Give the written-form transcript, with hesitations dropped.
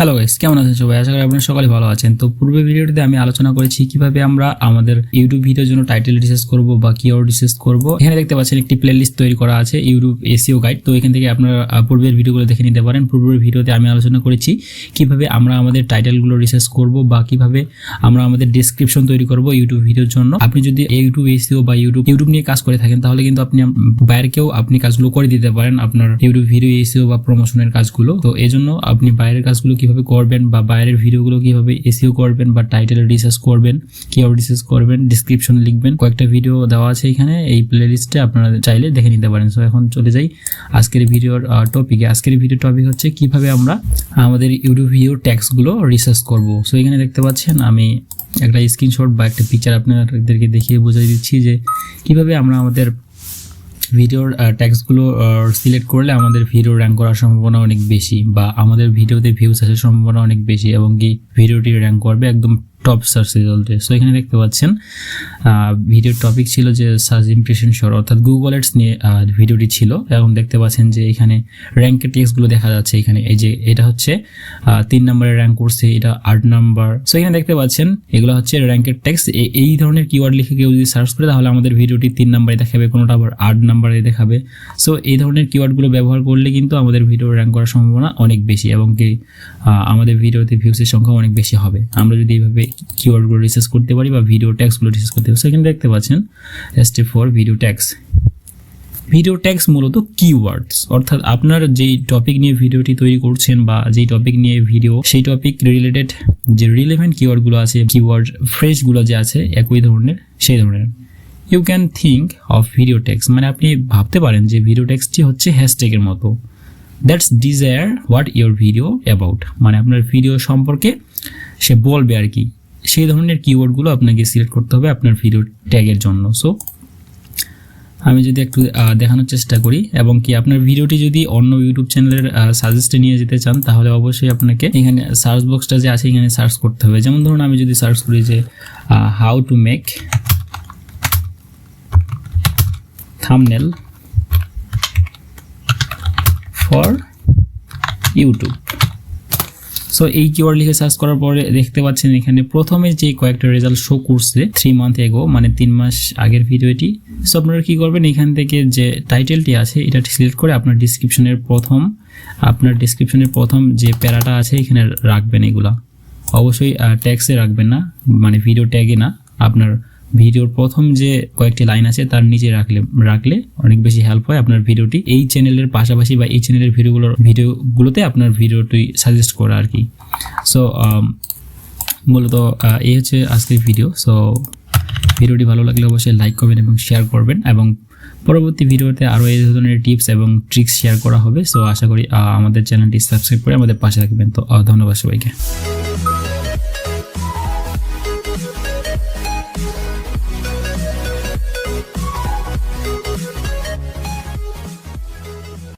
Hello guys, কেমন আছেন সবাই? আশা করি আপনারা সকলে ভালো আছেন। তো পূর্বের ভিডিওটিতে আমি আলোচনা করেছি কিভাবে আমরা আমাদের ইউটিউব ভিডিওর জন্য টাইটেল রিসার্চ করব বা কিওয়ার্ড রিসার্চ করব। এখানে দেখতে পাচ্ছেন একটি প্লেলিস্ট তৈরি করা আছে, ইউটিউব এসইও গাইড। তো এখান থেকে আপনারা পূর্বের ভিডিওগুলো দেখে নিতে পারেন। পূর্বের ভিডিওতে আমি আলোচনা করেছি কিভাবে আমরা আমাদের টাইটেলগুলো রিসার্চ করব বা কিভাবে আমরা আমাদের ডেসক্রিপশন তৈরি করব ইউটিউব ভিডিওর জন্য। আপনি যদি ইউটিউব এসইও বা ইউটিউব নিয়ে কাজ করে থাকেন তাহলে কিন্তু আপনি বাইরেকেও আপনি কাজগুলো করে দিতে পারেন, আপনার ইউটিউব ভিডিও এসইও বা প্রমোশনের কাজগুলো। তো এজন্য আপনি বাইরের কাজগুলো কিভাবে করবেন বা বাইরের ভিডিওগুলো কিভাবে এসইও করবেন বা টাইটেল রিসার্চ করবেন, কিওয়ার্ড রিসার্চ করবেন, ডেসক্রিপশন লিখবেন, কয়েকটা ভিডিও দেওয়া আছে এখানে এই প্লেলিস্টে, আপনারা চাইলে দেখে নিতে পারেন। সো এখন চলে যাই আজকের ভিডিওর টপিকে। আজকের ভিডিও টপিক হচ্ছে কিভাবে আমরা আমাদের ইউটিউব ভিডিও ট্যাগসগুলো রিসার্চ করব। সো এখানে দেখতে পাচ্ছেন আমি একটা স্ক্রিনশট বা একটা পিকচার আপনাদেরকে দেখিয়ে বোঝাই দিচ্ছি যে কিভাবে আমরা আমাদের ভিডিওর ট্যাগসগুলো সিলেক্ট করলে আমাদের ভিডিও র্যাঙ্ক করার সম্ভাবনা অনেক বেশি বা আমাদের ভিডিওতে ভিউজ আসার সম্ভাবনা অনেক বেশি এবং কি ভিডিওটি র্যাঙ্ক করবে একদম টপ সার্চ রেজাল্টে। সো এখানে দেখতে পাচ্ছেন ভিডিওর টপিক ছিল যে সার্চ ইমপ্রেশন শর, অর্থাৎ গুগল অ্যাডস নিয়ে ভিডিওটি ছিল। এবং দেখতে পাচ্ছেন যে এখানে র্যাঙ্কের টেক্সটগুলো দেখা যাচ্ছে। এখানে এই যে এটা হচ্ছে 3 নম্বরে র্যাঙ্ক করছে, এটা 8 নাম্বার। সো এখানে দেখতে পাচ্ছেন এগুলো হচ্ছে র্যাঙ্কের টেক্সট। এই ধরনের কিওয়ার্ড লিখে কেউ যদি সার্চ করে তাহলে আমাদের ভিডিওটি 3 নম্বরে দেখাবে, কোনোটা আবার 8 নাম্বারে দেখাবে। সো এই ধরনের কিওয়ার্ডগুলো ব্যবহার করলে কিন্তু আমাদের ভিডিও র্যাঙ্ক করার সম্ভাবনা অনেক বেশি এবং কি আমাদের ভিডিওতে ভিউসের সংখ্যা অনেক বেশি হবে আমরা যদি এইভাবে কিওয়ার্ডগুলো রিসার্চ করতে পারি বা ভিডিও ট্যাগসগুলো রিসার্চ করতে পারি। সেখানে দেখতে পাচ্ছেন step 4 video tags. Video tags মূলত কিওয়ার্ডস, অর্থাৎ আপনার যেই টপিক নিয়ে ভিডিওটি তৈরি করছেন বা যেই টপিক নিয়ে ভিডিও, সেই টপিক রিলেটেড যে রিলেভেন্ট কিওয়ার্ডগুলো আছে, কিওয়ার্ড ফ্রেজগুলো যে আছে একই ধরনের, সেই ধরনের। You can think of video tags, মানে আপনি ভাবতে পারেন যে ভিডিও ট্যাগসটি হচ্ছে হ্যাশট্যাগের মতো। That's desire what your video about, মানে আপনার ভিডিও সম্পর্কে সে বলবে আর কি, সেই ধরনের কিওয়ার্ডগুলো আপনাকে সিলেক্ট করতে হবে আপনার ভিডিও ট্যাগের জন্য। সো আমি যদি একটু দেখানোর চেষ্টা করি এবং কি আপনার ভিডিওটি যদি অন্য ইউটিউব চ্যানেলের সাজেস্টে নিয়ে যেতে চান তাহলে অবশ্যই আপনাকে এখানে সার্চ বক্সটা যে আছে এখানে সার্চ করতে হবে। যেমন ধরুন আমি যদি সার্চ করি যে how to make thumbnail for YouTube. So এই কিওয়ার্ড লিখে সার্চ করার পরে দেখতে পাচ্ছেন এখানে প্রথমে যে কয়েকটা রেজাল্ট শো করছে 3 মান্থ এগো, মানে 3 মাস আগের ভিডিওটি। সো আপনারা কী করবেন, এখান থেকে যে টাইটেলটি আছে এটা সিলেক্ট করে আপনার ডিসক্রিপশনের প্রথম যে প্যারাটা আছে এখানে রাখবেন। এগুলা অবশ্যই ট্যাগসে রাখবেন না, মানে ভিডিও ট্যাগে না, আপনার ভিডিওর প্রথম যে কয়েকটি লাইন আছে তার নিচে রাখলে অনেক বেশি হেল্প হয় আপনার ভিডিওটি এই চ্যানেলের পাশাপাশি বা এই চ্যানেলের ভিডিওগুলোতে আপনার ভিডিওটি সাজেস্ট করা আর কি। সো মূলত এই হচ্ছে আজকের ভিডিও। সো ভিডিওটি ভালো লাগলে অবশ্যই লাইক করবেন এবং শেয়ার করবেন এবং পরবর্তী ভিডিওতে আরও এই ধরনের টিপস এবং ট্রিক্স শেয়ার করা হবে। সো আশা করি আমাদের চ্যানেলটি সাবস্ক্রাইব করে আমাদের পাশে থাকবেন। তো ধন্যবাদ সবাইকে।